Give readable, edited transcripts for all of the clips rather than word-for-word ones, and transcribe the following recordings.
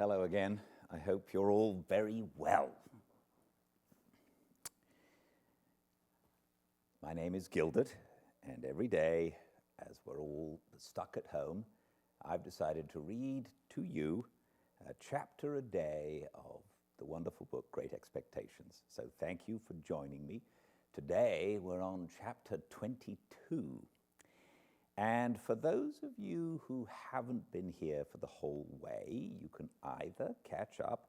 Hello again. I hope you're all very well. My name is Gildart, and every day, as we're all stuck at home, I've decided to read to you a chapter a day of the wonderful book, Great Expectations. So thank you for joining me. Today, we're on chapter 22. And for those of you who haven't been here for the whole way, you can either catch up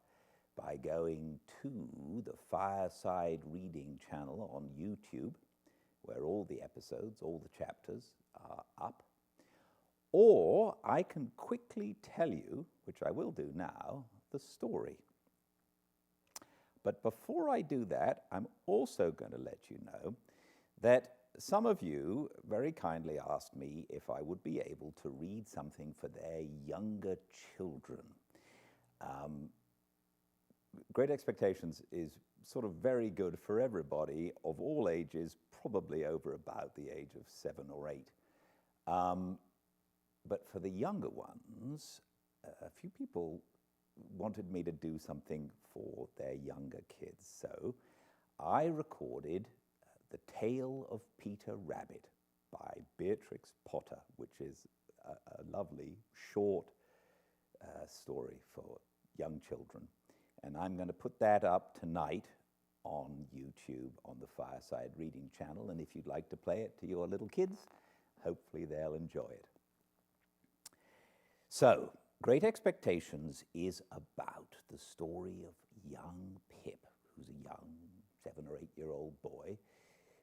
by going to the Fireside Reading channel on YouTube, where all the episodes, all the chapters are up, or I can quickly tell you, which I will do now, the story. But before I do that, I'm also going to let you know that some of you very kindly asked me if I would be able to read something for their younger children. Great Expectations is sort of very good for everybody of all ages, probably over about the age of 7 or 8. But for the younger ones, a few people wanted me to do something for their younger kids. So I recorded The Tale of Peter Rabbit by Beatrix Potter, which is a lovely, short story for young children. And I'm going to put that up tonight on YouTube on the Fireside Reading channel. And if you'd like to play it to your little kids, hopefully they'll enjoy it. So, Great Expectations is about the story of young Pip, who's a young 7 or 8-year-old boy,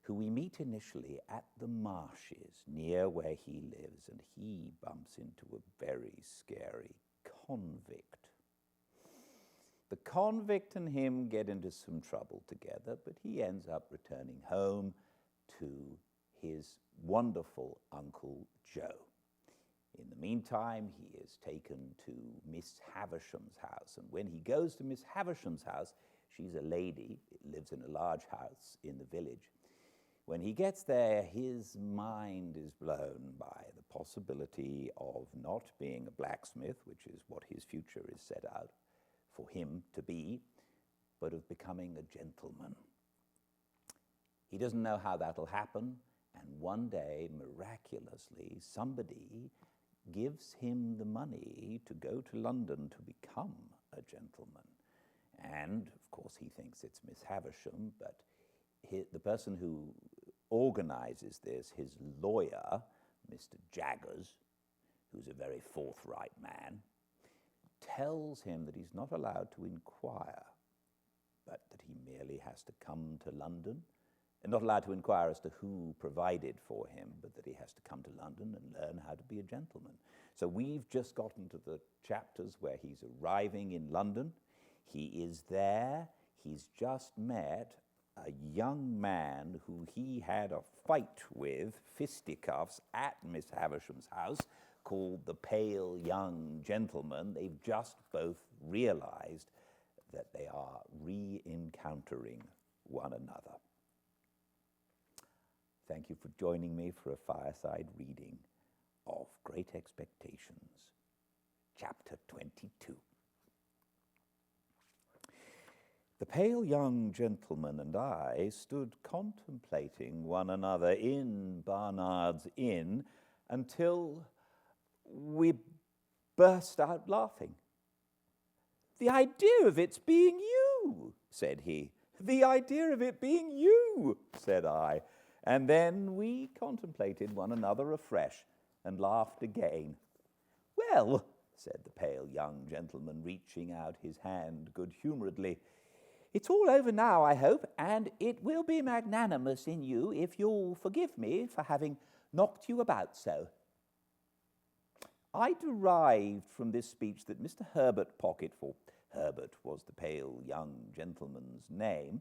who we meet initially at the marshes near where he lives, and he bumps into a very scary convict. The convict and him get into some trouble together, but he ends up returning home to his wonderful Uncle Joe. In the meantime, he is taken to Miss Havisham's house, and when he goes to Miss Havisham's house, she's a lady, lives in a large house in the village. When he gets there, his mind is blown by the possibility of not being a blacksmith, which is what his future is set out for him to be, but of becoming a gentleman. He doesn't know how that'll happen, and one day, miraculously, somebody gives him the money to go to London to become a gentleman. And, of course, he thinks it's Miss Havisham, but the person who organizes this, his lawyer, Mr. Jaggers, who's a very forthright man, tells him that he's not allowed to inquire, but that he merely has to come to London, and not allowed to inquire as to who provided for him, but that he has to come to London and learn how to be a gentleman. So we've just gotten to the chapters where he's arriving in London. He is there. He's just met a young man who he had a fight with, fisticuffs, at Miss Havisham's house, called the Pale Young Gentleman. They've just both realized that they are re-encountering one another. Thank you for joining me for a fireside reading of Great Expectations, Chapter 22. The pale young gentleman and I stood contemplating one another in Barnard's Inn until we burst out laughing. "The idea of its being you," said he. "The idea of it being you," said I. And then we contemplated one another afresh and laughed again. "Well," said the pale young gentleman, reaching out his hand good-humoredly, "it's all over now, I hope, and it will be magnanimous in you if you'll forgive me for having knocked you about so." I derived from this speech that Mr. Herbert Pocket, for Herbert was the pale young gentleman's name,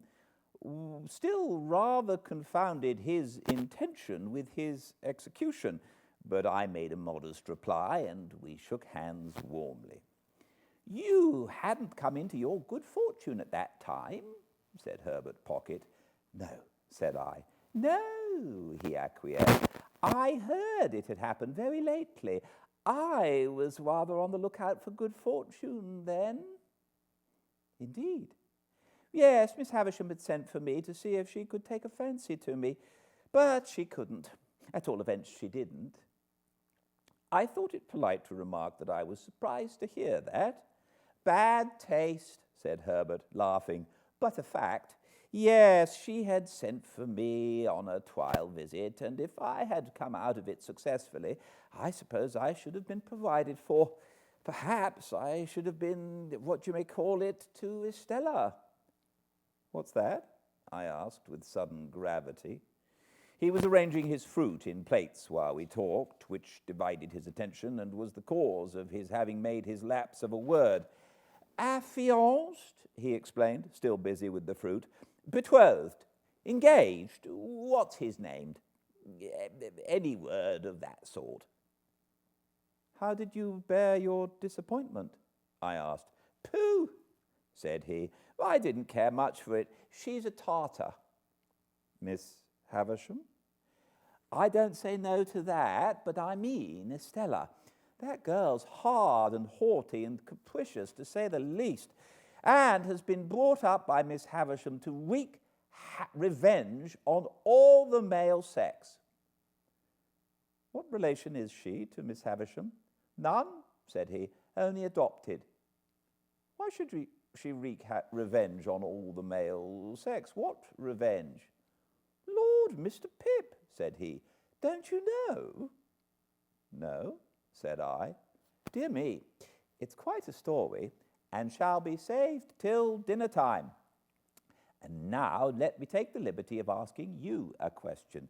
still rather confounded his intention with his execution, but I made a modest reply, and we shook hands warmly. "You hadn't come into your good fortune at that time," said Herbert Pocket. "No," said I. "No," he acquiesced. "I heard it had happened very lately. I was rather on the lookout for good fortune then. Indeed. Yes, Miss Havisham had sent for me to see if she could take a fancy to me, but she couldn't. At all events, she didn't. I thought it polite to remark that I was surprised to hear that. Bad taste, said Herbert, laughing, but a fact. Yes, she had sent for me on a trial visit, and if I had come out of it successfully, I suppose I should have been provided for. Perhaps I should have been, what you may call it, to Estella. What's that? I asked with sudden gravity. He was arranging his fruit in plates while we talked, which divided his attention and was the cause of his having made his lapse of a word. Affianced, he explained, still busy with the fruit. Betrothed, engaged, what's his name? Any word of that sort. How did you bear your disappointment? I asked. Pooh, said he. I didn't care much for it. She's a Tartar. Miss Havisham? I don't say no to that, but I mean Estella. That girl's hard and haughty and capricious, to say the least, and has been brought up by Miss Havisham to wreak revenge on all the male sex. What relation is she to Miss Havisham? None, said he, only adopted. Why should she wreak revenge on all the male sex? What revenge? Lord, Mr. Pip, said he, don't you know? No, said I. Dear me, it's quite a story, and shall be saved till dinner time. And now let me take the liberty of asking you a question.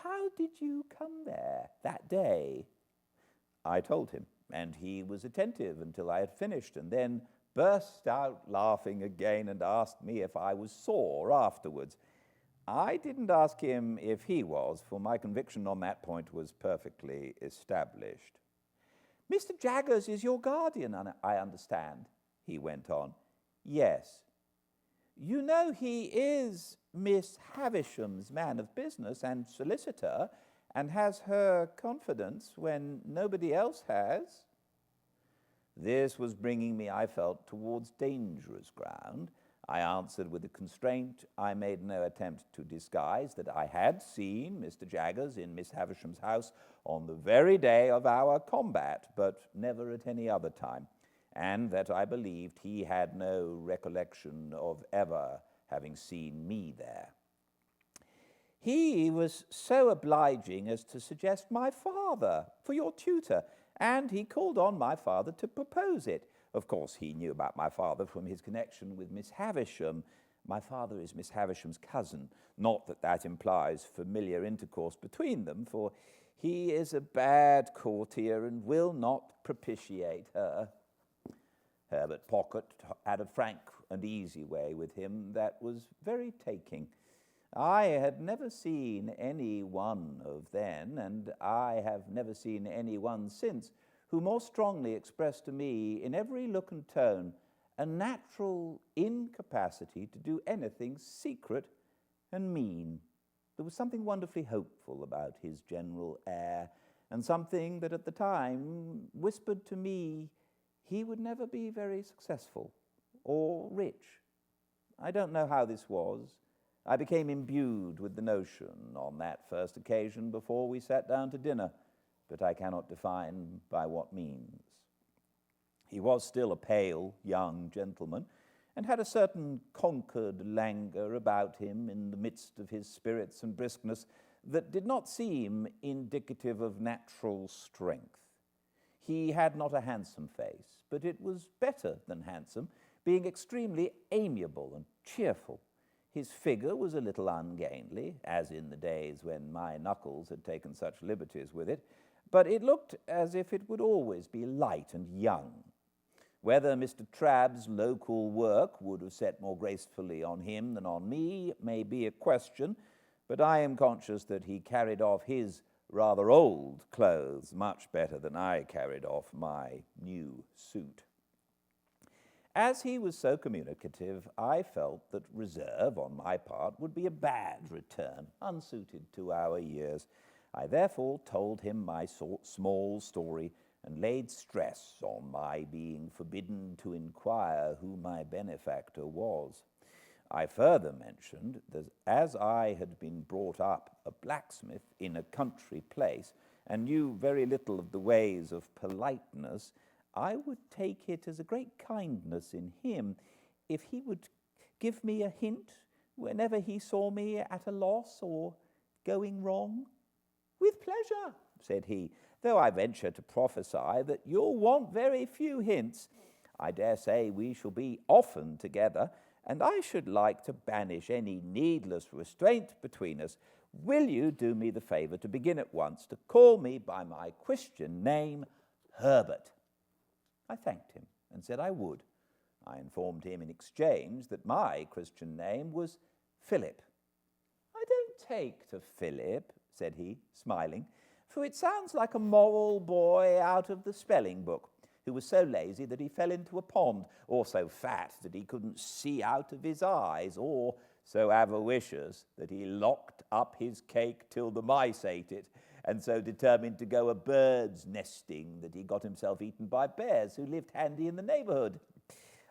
How did you come there that day? I told him, and he was attentive until I had finished, and then burst out laughing again and asked me if I was sore afterwards. I didn't ask him if he was, for my conviction on that point was perfectly established. Mr. Jaggers is your guardian, I understand, he went on. Yes. You know he is Miss Havisham's man of business and solicitor, and has her confidence when nobody else has. This was bringing me, I felt, towards dangerous ground. I answered with a constraint I made no attempt to disguise, that I had seen Mr. Jaggers in Miss Havisham's house on the very day of our combat, but never at any other time, and that I believed he had no recollection of ever having seen me there. He was so obliging as to suggest my father for your tutor, and he called on my father to propose it. Of course, he knew about my father from his connection with Miss Havisham. My father is Miss Havisham's cousin. Not that that implies familiar intercourse between them, for he is a bad courtier and will not propitiate her. Herbert Pocket had a frank and easy way with him that was very taking. I had never seen any one of then, and I have never seen any one since, who more strongly expressed to me in every look and tone a natural incapacity to do anything secret and mean. There was something wonderfully hopeful about his general air, and something that at the time whispered to me he would never be very successful or rich. I don't know how this was. I became imbued with the notion on that first occasion before we sat down to dinner, but I cannot define by what means. He was still a pale young gentleman, and had a certain conquered languor about him in the midst of his spirits and briskness that did not seem indicative of natural strength. He had not a handsome face, but it was better than handsome, being extremely amiable and cheerful. His figure was a little ungainly, as in the days when my knuckles had taken such liberties with it, but it looked as if it would always be light and young. Whether Mr. Trabb's local work would have set more gracefully on him than on me may be a question, but I am conscious that he carried off his rather old clothes much better than I carried off my new suit. As he was so communicative, I felt that reserve on my part would be a bad return, unsuited to our years. I therefore told him my small story and laid stress on my being forbidden to inquire who my benefactor was. I further mentioned that as I had been brought up a blacksmith in a country place and knew very little of the ways of politeness, I would take it as a great kindness in him if he would give me a hint whenever he saw me at a loss or going wrong. "With pleasure," said he, "though I venture to prophesy that you'll want very few hints. I dare say we shall be often together, and I should like to banish any needless restraint between us. Will you do me the favor to begin at once to call me by my Christian name, Herbert?" I thanked him and said I would. I informed him in exchange that my Christian name was Philip. "I don't take to Philip," said he, smiling, "for it sounds like a moral boy out of the spelling book, who was so lazy that he fell into a pond, or so fat that he couldn't see out of his eyes, or so avaricious that he locked up his cake till the mice ate it, and so determined to go a bird's nesting that he got himself eaten by bears who lived handy in the neighborhood.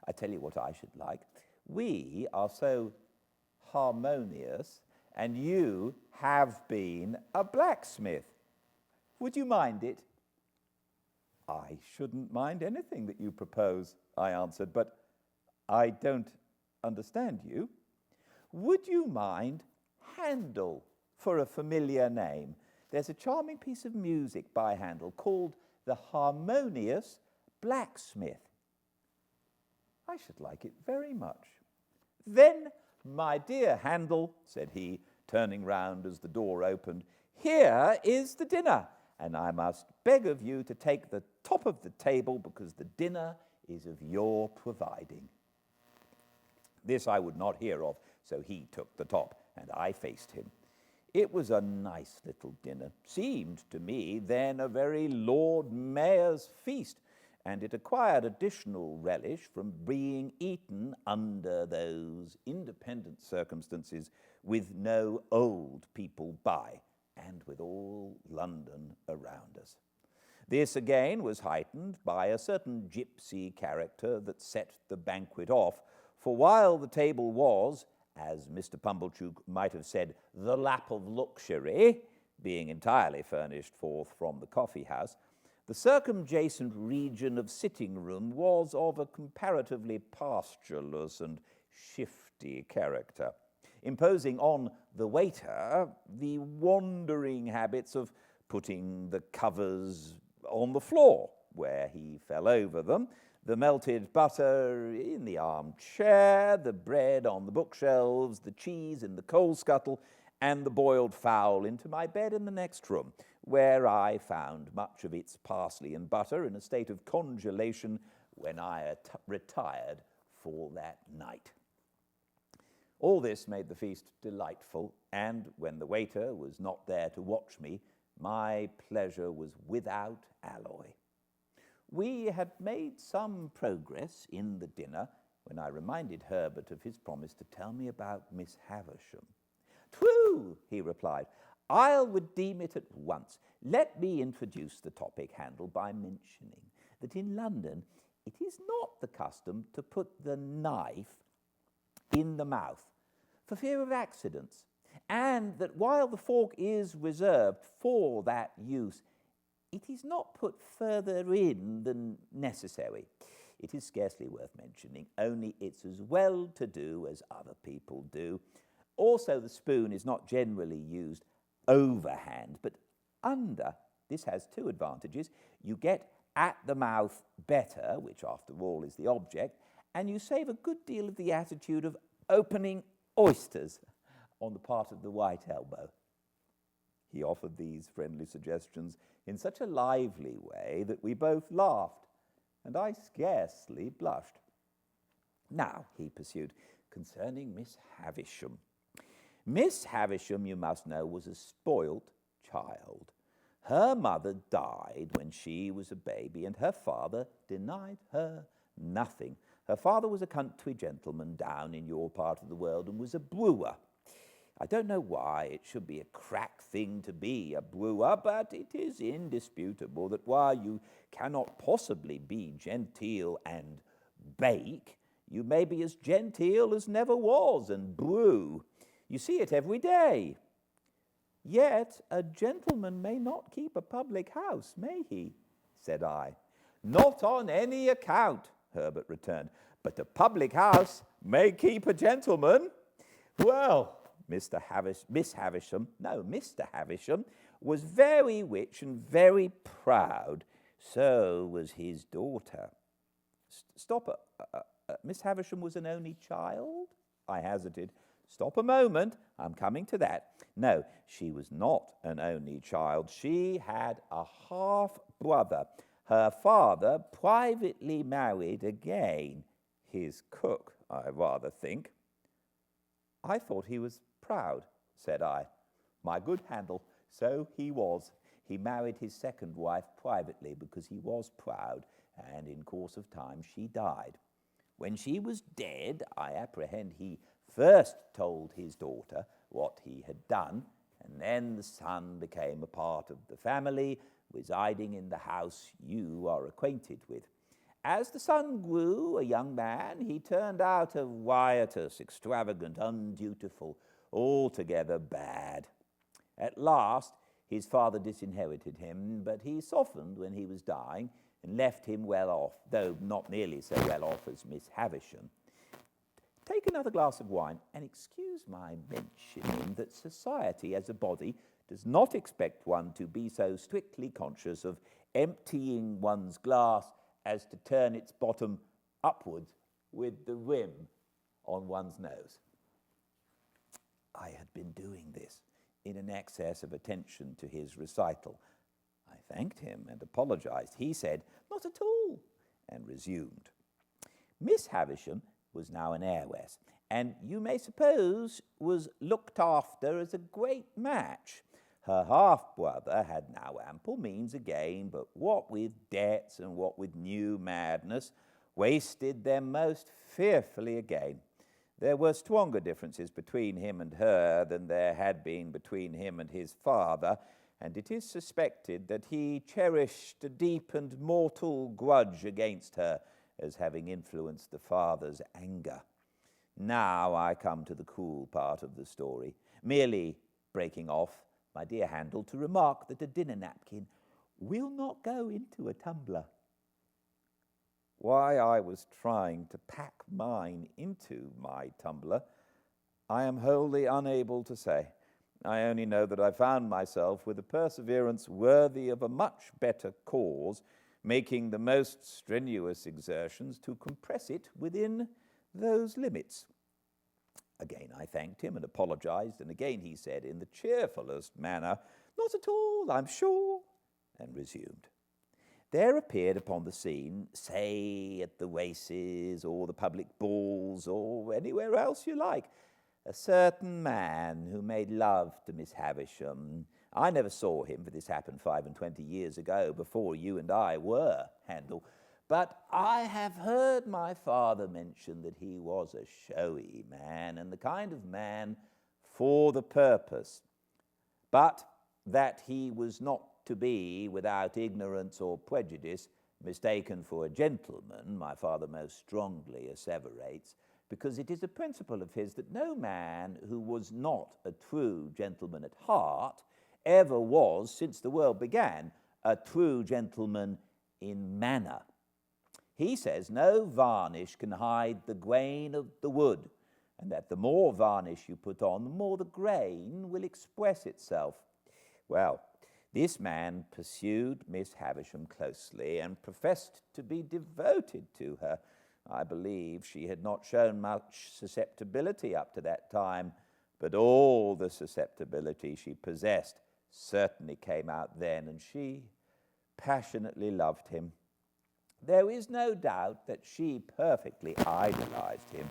I tell you what I should like. We are so harmonious, and you have been a blacksmith. Would you mind it?" "I shouldn't mind anything that you propose," I answered, "but I don't understand you." "Would you mind Handel for a familiar name? There's a charming piece of music by Handel called The Harmonious Blacksmith." "I should like it very much." "Then, my dear Handel," said he, turning round as the door opened, "here is the dinner, and I must beg of you to take the top of the table because the dinner is of your providing." This I would not hear of, so he took the top, and I faced him. It was a nice little dinner, seemed to me then a very Lord Mayor's feast, and it acquired additional relish from being eaten under those independent circumstances with no old people by, and with all London around us. This again was heightened by a certain gypsy character that set the banquet off, for while the table was, as Mr. Pumblechook might have said, the lap of luxury, being entirely furnished forth from the coffee-house, the circumjacent region of sitting-room was of a comparatively pastureless and shifty character, imposing on the waiter the wandering habits of putting the covers on the floor, where he fell over them, the melted butter in the armchair, the bread on the bookshelves, the cheese in the coal scuttle, and the boiled fowl into my bed in the next room, where I found much of its parsley and butter in a state of congelation when I retired for that night. All this made the feast delightful, and when the waiter was not there to watch me, my pleasure was without alloy. We had made some progress in the dinner when I reminded Herbert of his promise to tell me about Miss Havisham. "True," he replied. "I'll redeem it at once. Let me introduce the topic, Handel, by mentioning that in London it is not the custom to put the knife in the mouth for fear of accidents, and that while the fork is reserved for that use, it is not put further in than necessary. It is scarcely worth mentioning, only it's as well to do as other people do. Also, the spoon is not generally used overhand, but under. This has two advantages. You get at the mouth better, which after all is the object, and you save a good deal of the attitude of opening oysters on the part of the right elbow." He offered these friendly suggestions in such a lively way that we both laughed, and I scarcely blushed. "Now," he pursued, "concerning Miss Havisham. Miss Havisham, you must know, was a spoilt child. Her mother died when she was a baby, and her father denied her nothing. Her father was a country gentleman down in your part of the world and was a brewer. I don't know why it should be a crack thing to be a brewer, but it is indisputable that while you cannot possibly be genteel and bake, you may be as genteel as never was and brew. You see it every day. Yet a gentleman may not keep a public house, may he? Said I. Not on any account, Herbert returned, but a public house may keep a gentleman. Well, Mr. Havisham was very rich and very proud. So was his daughter. Stop, Miss Havisham was an only child? I hazarded. Stop a moment, I'm coming to that. No, she was not an only child. She had a half-brother. Her father privately married again. His cook, I rather think. I thought he was proud, said I. My good Handel, so he was. He married his second wife privately because he was proud, and in course of time she died. When she was dead, I apprehend he first told his daughter what he had done, and then the son became a part of the family, residing in the house you are acquainted with. As the son grew a young man, he turned out a riotous, extravagant, undutiful, altogether bad. At last, his father disinherited him, but he softened when he was dying and left him well off, though not nearly so well off as Miss Havisham. Take another glass of wine, and excuse my mentioning that society as a body does not expect one to be so strictly conscious of emptying one's glass as to turn its bottom upwards with the rim on one's nose. I had been doing this in an excess of attention to his recital. I thanked him and apologized. He said, "Not at all," and resumed. Miss Havisham was now an heiress, and you may suppose was looked after as a great match. Her half-brother had now ample means again, but what with debts and what with new madness, wasted them most fearfully again. There were stronger differences between him and her than there had been between him and his father, and it is suspected that he cherished a deep and mortal grudge against her as having influenced the father's anger. Now I come to the cruel part of the story, merely breaking off, my dear Handel, to remark that a dinner napkin will not go into a tumbler. Why I was trying to pack mine into my tumbler, I am wholly unable to say. I only know that I found myself with a perseverance worthy of a much better cause, making the most strenuous exertions to compress it within those limits. Again I thanked him and apologized, and again he said in the cheerfulest manner, "Not at all, I'm sure," and resumed. There appeared upon the scene, say at the races or the public balls or anywhere else you like, a certain man who made love to Miss Havisham. I never saw him, for this happened 25 years ago, before you and I were, Handel. But I have heard my father mention that he was a showy man, and the kind of man for the purpose, but that he was not to be, without ignorance or prejudice, mistaken for a gentleman, my father most strongly asseverates, because it is a principle of his that no man who was not a true gentleman at heart ever was, since the world began, a true gentleman in manner. He says no varnish can hide the grain of the wood, and that the more varnish you put on, the more the grain will express itself. Well, this man pursued Miss Havisham closely and professed to be devoted to her. I believe she had not shown much susceptibility up to that time, but all the susceptibility she possessed certainly came out then, and she passionately loved him. There is no doubt that she perfectly idolized him.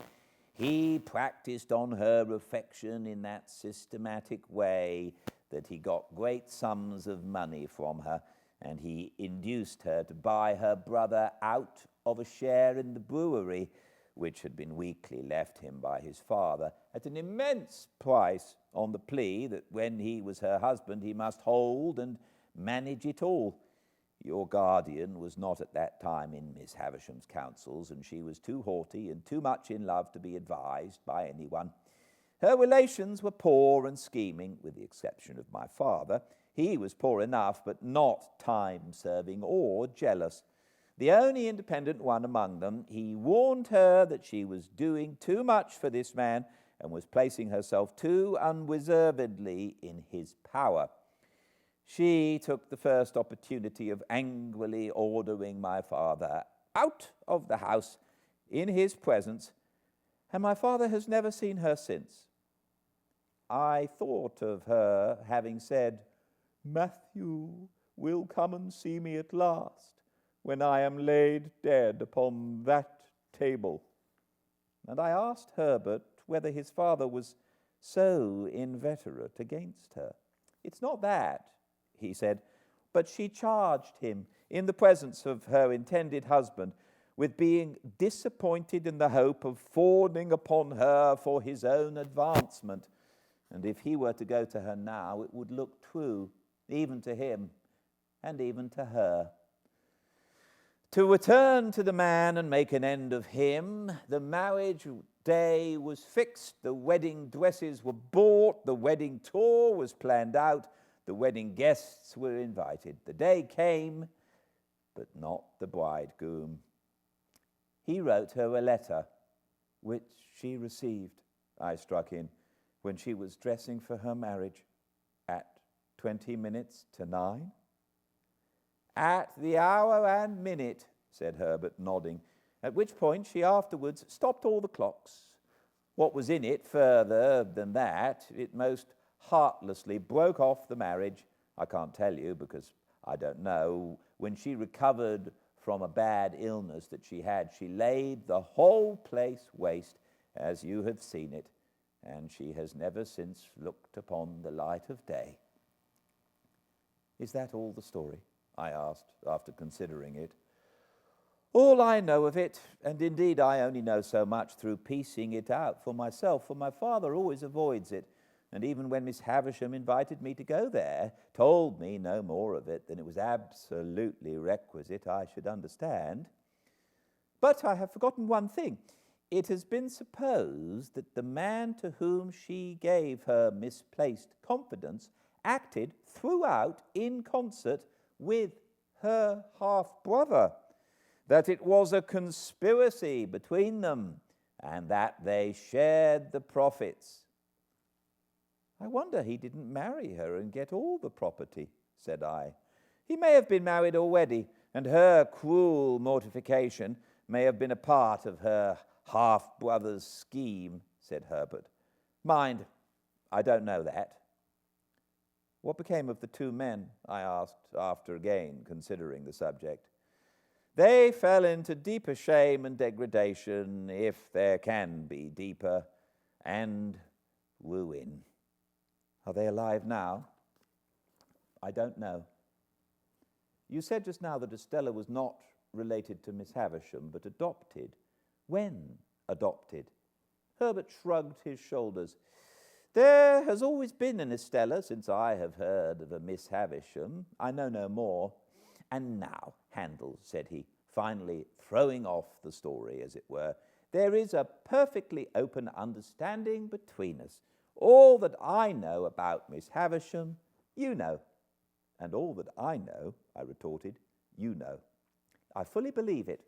He practiced on her affection in that systematic way that he got great sums of money from her, and he induced her to buy her brother out of a share in the brewery, which had been weakly left him by his father, at an immense price, on the plea that when he was her husband he must hold and manage it all. Your guardian was not at that time in Miss Havisham's counsels, and she was too haughty and too much in love to be advised by anyone. Her relations were poor and scheming, with the exception of my father. He was poor enough, but not time-serving or jealous. The only independent one among them, he warned her that she was doing too much for this man and was placing herself too unreservedly in his power. She took the first opportunity of angrily ordering my father out of the house in his presence, and my father has never seen her since. I thought of her having said, "Matthew will come and see me at last, when I am laid dead upon that table." And I asked Herbert whether his father was so inveterate against her. "It's not that," he said, but she charged him, in the presence of her intended husband, with being disappointed in the hope of fawning upon her for his own advancement. And if he were to go to her now, it would look true, even to him, and even to her. To return to the man and make an end of him, the marriage day was fixed, the wedding dresses were bought, the wedding tour was planned out, the wedding guests were invited. The day came, but not the bridegroom. He wrote her a letter, which she received, I struck in, when she was dressing for her marriage at 9:20. "At the hour and minute," said Herbert, nodding, at which point she afterwards stopped all the clocks. What was in it further than that, it most heartlessly broke off the marriage. I can't tell you, because I don't know. When she recovered from a bad illness that she had, she laid the whole place waste, as you have seen it, and she has never since looked upon the light of day. "Is that all the story?" I asked, after considering it. "All I know of it, and indeed I only know so much through piecing it out for myself, for my father always avoids it, and even when Miss Havisham invited me to go there, told me no more of it than it was absolutely requisite I should understand. But I have forgotten one thing. It has been supposed that the man to whom she gave her misplaced confidence acted throughout in concert with her half-brother, that it was a conspiracy between them, and that they shared the profits." "I wonder he didn't marry her and get all the property," said I. "He may have been married already, and her cruel mortification may have been a part of her half-brother's scheme," said Herbert. "Mind, I don't know that." "What became of the two men?" I asked, after again considering the subject. "They fell into deeper shame and degradation, if there can be deeper, and ruin." "Are they alive now?" "I don't know." "You said just now that Estella was not related to Miss Havisham, but adopted. When adopted?" Herbert shrugged his shoulders. "There has always been an Estella since I have heard of a Miss Havisham. I know no more. And now, Handel," said he, finally throwing off the story, as it were, "there is a perfectly open understanding between us. All that I know about Miss Havisham, you know. And all that I know," I retorted, "you know. I fully believe it.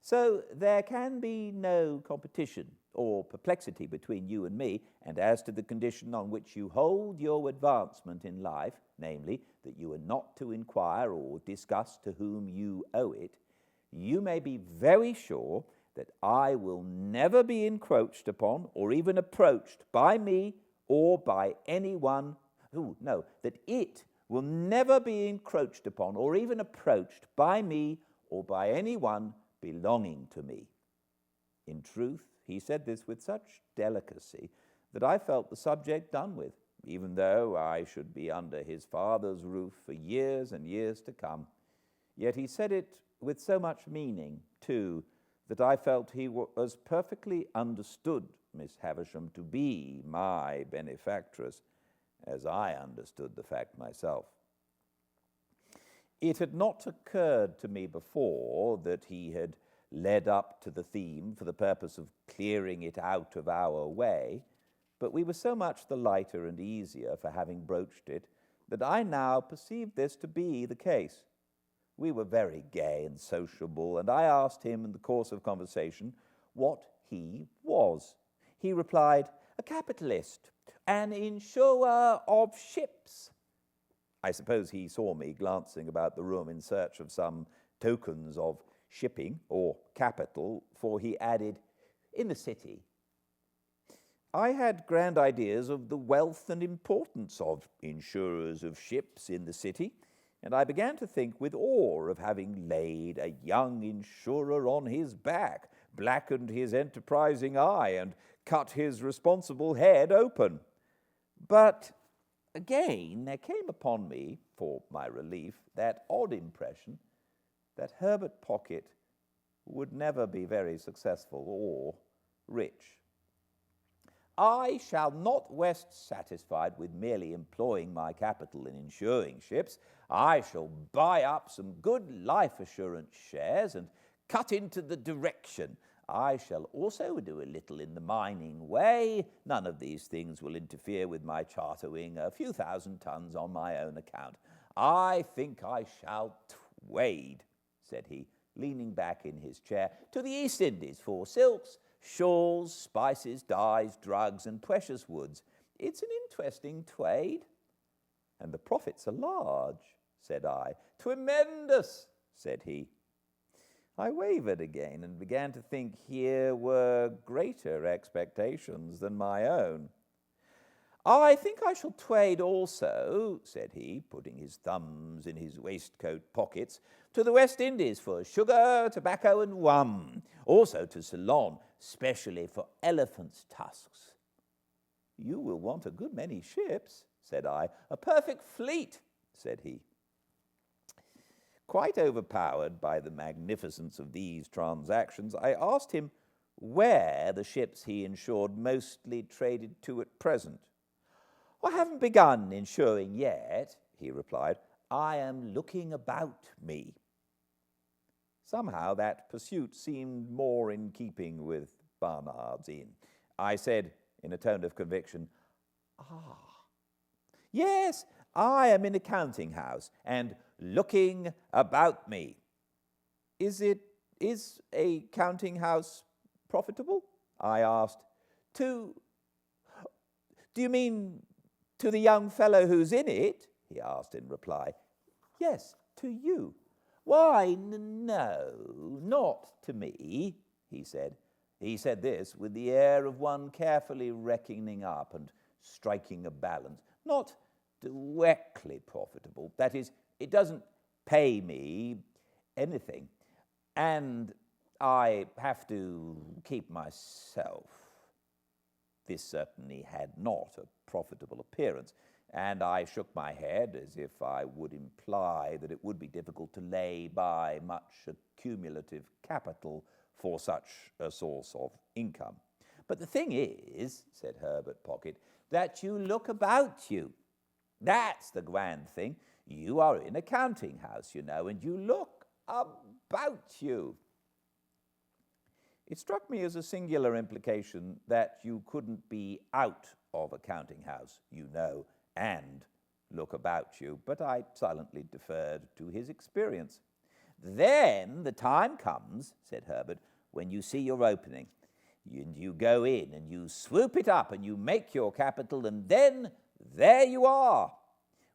So there can be no competition or perplexity between you and me, and as to the condition on which you hold your advancement in life, namely, that you are not to inquire or discuss to whom you owe it, you may be very sure that I will never be encroached upon or even approached by me or by anyone. That it will never be encroached upon or even approached by me or by anyone belonging to me." In truth, he said this with such delicacy that I felt the subject done with, even though I should be under his father's roof for years and years to come. Yet he said it with so much meaning, too, that I felt he was perfectly understood Miss Havisham to be my benefactress, as I understood the fact myself. It had not occurred to me before that he had led up to the theme for the purpose of clearing it out of our way, but we were so much the lighter and easier for having broached it that I now perceived this to be the case. We were very gay and sociable, and I asked him in the course of conversation what he was. He replied, "A capitalist, an insurer of ships." I suppose he saw me glancing about the room in search of some tokens of shipping or capital, for he added, "In the city." I had grand ideas of the wealth and importance of insurers of ships in the city, and I began to think with awe of having laid a young insurer on his back, blackened his enterprising eye, and cut his responsible head open. But again there came upon me, for my relief, that odd impression that Herbert Pocket would never be very successful or rich. I shall not rest satisfied with merely employing my capital in insuring ships. I shall buy up some good life assurance shares and cut into the direction. I shall also do a little in the mining way. None of these things will interfere with my chartering a few thousand tons on my own account. I think I shall trade, said he, leaning back in his chair, to the East Indies for silks, shawls, spices, dyes, drugs, and precious woods. It's an interesting trade. And the profits are large, said I. Tremendous, said he. I wavered again and began to think here were greater expectations than my own. I think I shall trade also, said he, putting his thumbs in his waistcoat pockets, to the West Indies for sugar, tobacco, and rum, also to Ceylon, specially for elephants' tusks. You will want a good many ships, said I. A perfect fleet, said he. Quite overpowered by the magnificence of these transactions, I asked him where the ships he insured mostly traded to at present. I haven't begun insuring yet, he replied. I am looking about me. Somehow that pursuit seemed more in keeping with Barnard's Inn. I said, in a tone of conviction, yes, I am in a counting house and looking about me. Is a counting house profitable? I asked. Do you mean to the young fellow who's in it? He asked in reply. Yes, to you. Why, no, not to me, he said. He said this with the air of one carefully reckoning up and striking a balance. Not directly profitable. That is, it doesn't pay me anything, and I have to keep myself. This certainly had not a profitable appearance, and I shook my head as if I would imply that it would be difficult to lay by much accumulative capital for such a source of income. But the thing is, said Herbert Pocket, that you look about you. That's the grand thing. You are in a counting house, you know, and you look about you. It struck me as a singular implication that you couldn't be out of a counting house, you know, and look about you, but I silently deferred to his experience. Then the time comes, said Herbert, when you see your opening, and you go in and you swoop it up and you make your capital, and then there you are.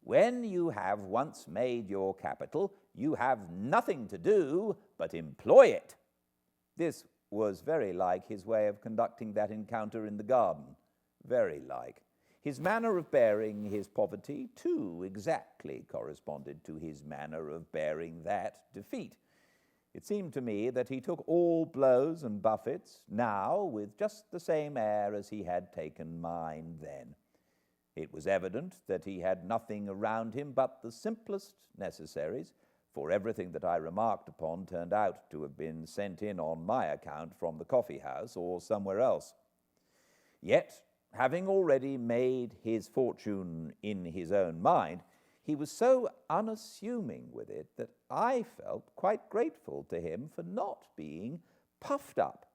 When you have once made your capital, you have nothing to do but employ it. This was very like his way of conducting that encounter in the garden. Very like. His manner of bearing his poverty, too, exactly corresponded to his manner of bearing that defeat. It seemed to me that he took all blows and buffets now with just the same air as he had taken mine then. It was evident that he had nothing around him but the simplest necessaries, for everything that I remarked upon turned out to have been sent in on my account from the coffee house or somewhere else. Yet, having already made his fortune in his own mind, he was so unassuming with it that I felt quite grateful to him for not being puffed up.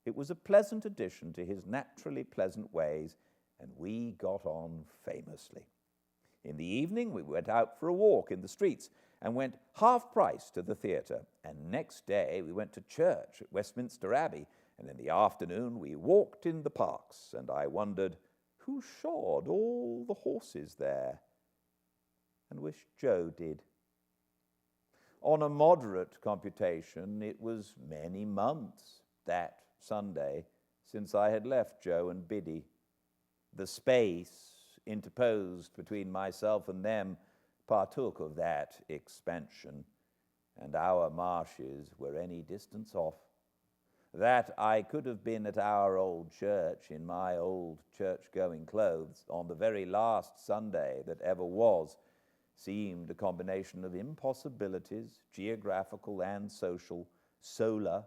It was a pleasant addition to his naturally pleasant ways, and we got on famously. In the evening, we went out for a walk in the streets and went half price to the theatre, and next day we went to church at Westminster Abbey, and in the afternoon we walked in the parks, and I wondered who shod all the horses there, and wished Joe did. On a moderate computation, it was many months that Sunday since I had left Joe and Biddy. The space interposed between myself and them partook of that expansion, and our marshes were any distance off. That I could have been at our old church in my old church-going clothes on the very last Sunday that ever was seemed a combination of impossibilities, geographical and social, solar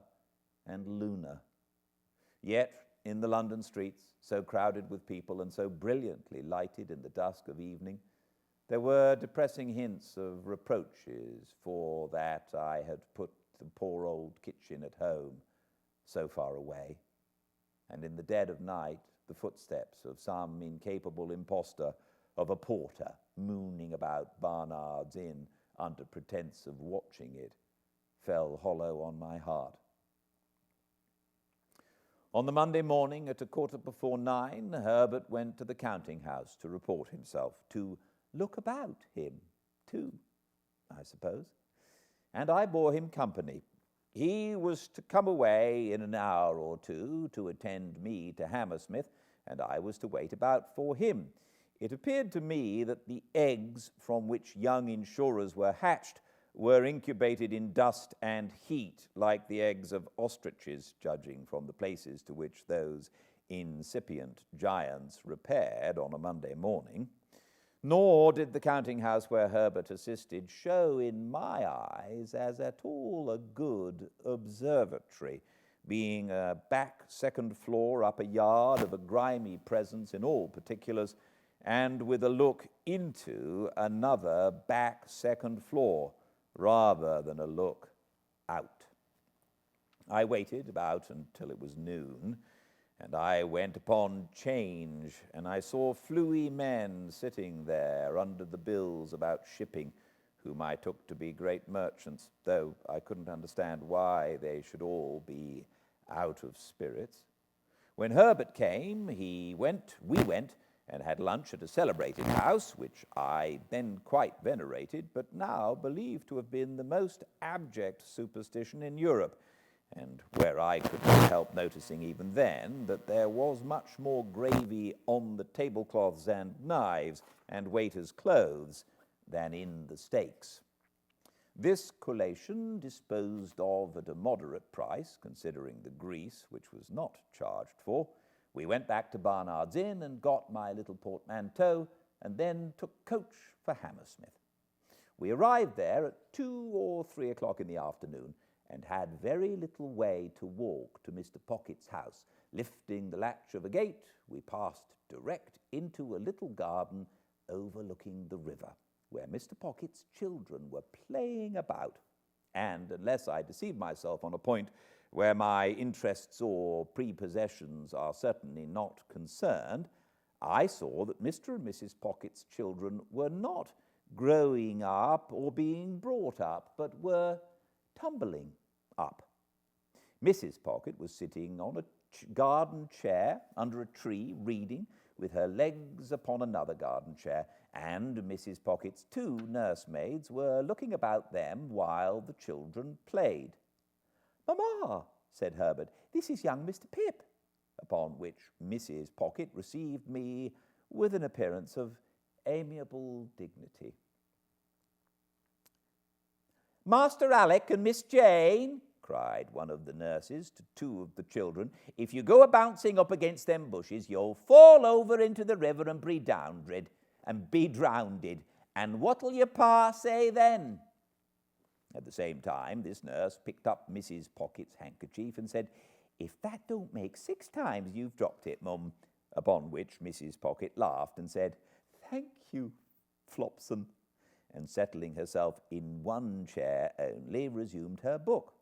and lunar. Yet, in the London streets, so crowded with people and so brilliantly lighted in the dusk of evening, there were depressing hints of reproaches for that I had put the poor old kitchen at home so far away, and in the dead of night the footsteps of some incapable impostor of a porter mooning about Barnard's Inn under pretense of watching it fell hollow on my heart. On the Monday morning at 9:15, Herbert went to the counting-house to report himself, to look about him, too, I suppose, and I bore him company. He was to come away in an hour or two to attend me to Hammersmith, and I was to wait about for him. It appeared to me that the eggs from which young insurers were hatched were incubated in dust and heat, like the eggs of ostriches, judging from the places to which those incipient giants repaired on a Monday morning. Nor did the counting-house where Herbert assisted show in my eyes as at all a good observatory, being a back second floor up a yard of a grimy presence in all particulars, and with a look into another back second floor, rather than a look out. I waited about until it was noon, and I went upon 'Change, and I saw fluey men sitting there under the bills about shipping, whom I took to be great merchants, though I couldn't understand why they should all be out of spirits. When Herbert came, we went, and had lunch at a celebrated house, which I then quite venerated, but now believed to have been the most abject superstition in Europe, and where I could not help noticing even then that there was much more gravy on the tablecloths and knives and waiters' clothes than in the steaks. This collation, disposed of at a moderate price, considering the grease which was not charged for, we went back to Barnard's Inn and got my little portmanteau, and then took coach for Hammersmith. We arrived there at 2 or 3 o'clock in the afternoon, and had very little way to walk to Mr. Pocket's house. Lifting the latch of a gate, we passed direct into a little garden overlooking the river, where Mr. Pocket's children were playing about, and unless I deceive myself on a point where my interests or prepossessions are certainly not concerned, I saw that Mr. and Mrs. Pocket's children were not growing up or being brought up, but were tumbling up. Mrs. Pocket was sitting on a garden chair under a tree, reading, with her legs upon another garden chair, and Mrs. Pocket's 2 nursemaids were looking about them while the children played. "Mamma," said Herbert, "this is young Mr. Pip," upon which Mrs. Pocket received me with an appearance of amiable dignity. "Master Alec and Miss Jane," cried one of the nurses to 2 of the children, "if you go a-bouncing up against them bushes, you'll fall over into the river and be drownded. And what'll your pa say then?" At the same time, this nurse picked up Mrs. Pocket's handkerchief and said, "If that don't make 6 times you've dropped it, Mum," upon which Mrs. Pocket laughed and said, "Thank you, Flopson," and settling herself in one chair only, resumed her book.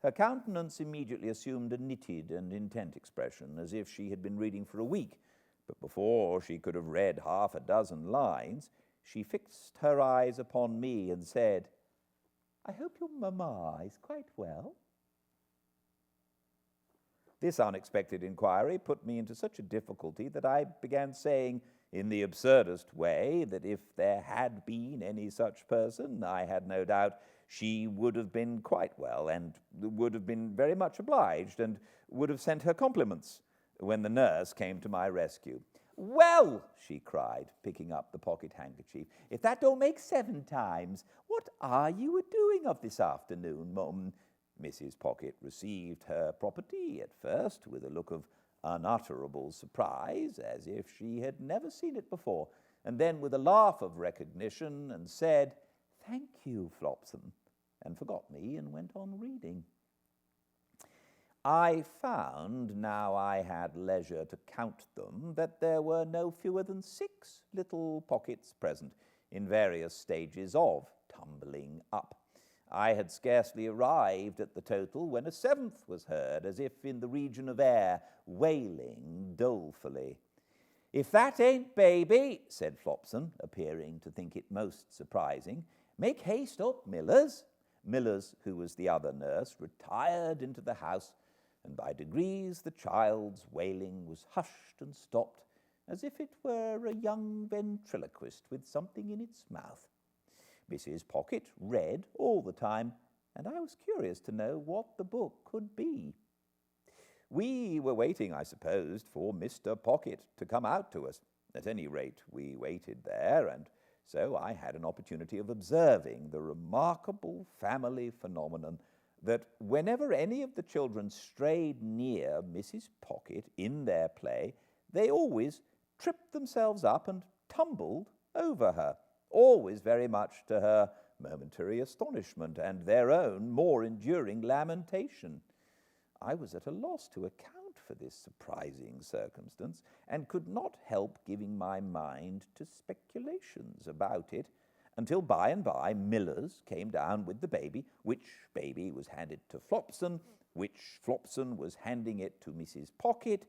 Her countenance immediately assumed a knitted and intent expression, as if she had been reading for a week, but before she could have read half a dozen lines, she fixed her eyes upon me and said, "I hope your mamma is quite well." This unexpected inquiry put me into such a difficulty that I began saying, in the absurdest way, that if there had been any such person, I had no doubt she would have been quite well, and would have been very much obliged, and would have sent her compliments, when the nurse came to my rescue. "Well," she cried, picking up the pocket handkerchief, "if that don't make 7 times, what are you a-doing of this afternoon, Mum?" Mrs. Pocket received her property at first with a look of unutterable surprise, as if she had never seen it before, and then with a laugh of recognition, and said, "Thank you, Flopson," and forgot me and went on reading. I found, now I had leisure to count them, that there were no fewer than 6 little pockets present, in various stages of tumbling up. I had scarcely arrived at the total when a 7th was heard, as if in the region of air, wailing dolefully. "If that ain't baby," said Flopson, appearing to think it most surprising, "make haste up, Millers." Millers, who was the other nurse, retired into the house, and by degrees the child's wailing was hushed and stopped, as if it were a young ventriloquist with something in its mouth. Mrs. Pocket read all the time, and I was curious to know what the book could be. We were waiting, I supposed, for Mr. Pocket to come out to us. At any rate, we waited there, and so I had an opportunity of observing the remarkable family phenomenon that whenever any of the children strayed near Mrs. Pocket in their play, they always tripped themselves up and tumbled over her, always very much to her momentary astonishment and their own more enduring lamentation. I was at a loss to account for this surprising circumstance, and could not help giving my mind to speculations about it, until by and by Millers came down with the baby, which baby was handed to Flopson, which Flopson was handing it to Mrs. Pocket,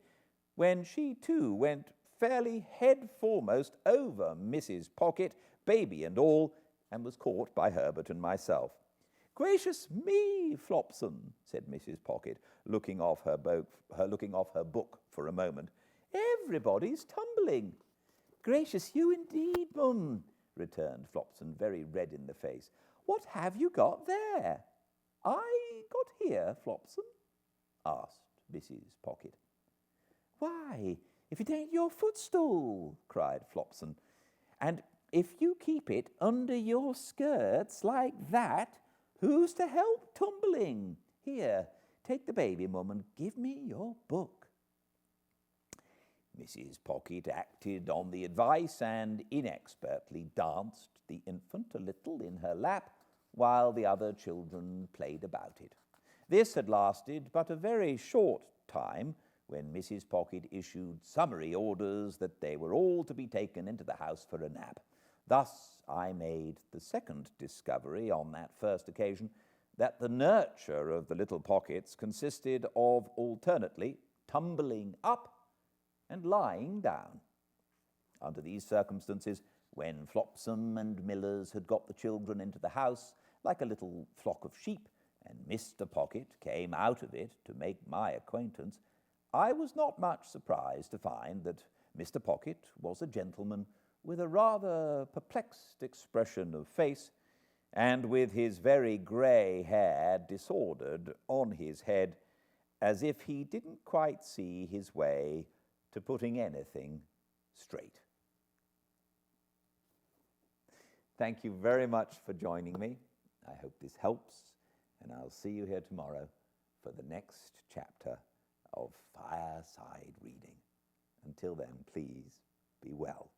when she too went fairly head foremost over Mrs. Pocket, baby and all, and was caught by Herbert and myself. "Gracious me, Flopson," said Mrs. Pocket, looking off her book for a moment. "Everybody's tumbling." "Gracious you indeed, Mum," returned Flopson, very red in the face. "What have you got there?" "I got here, Flopson?" asked Mrs. Pocket. "Why, if it ain't your footstool," cried Flopson, "and if you keep it under your skirts like that, who's to help tumbling? Here, take the baby, Mum, and give me your book." Mrs. Pocket acted on the advice and inexpertly danced the infant a little in her lap, while the other children played about it. This had lasted but a very short time, when Mrs. Pocket issued summary orders that they were all to be taken into the house for a nap. Thus I made the second discovery on that first occasion, that the nurture of the little Pockets consisted of alternately tumbling up and lying down. Under these circumstances, when Flopson and Millers had got the children into the house like a little flock of sheep, and Mr. Pocket came out of it to make my acquaintance, I was not much surprised to find that Mr. Pocket was a gentleman with a rather perplexed expression of face, and with his very grey hair disordered on his head, as if he didn't quite see his way to putting anything straight. Thank you very much for joining me. I hope this helps, and I'll see you here tomorrow for the next chapter of Fireside Reading. Until then, please be well.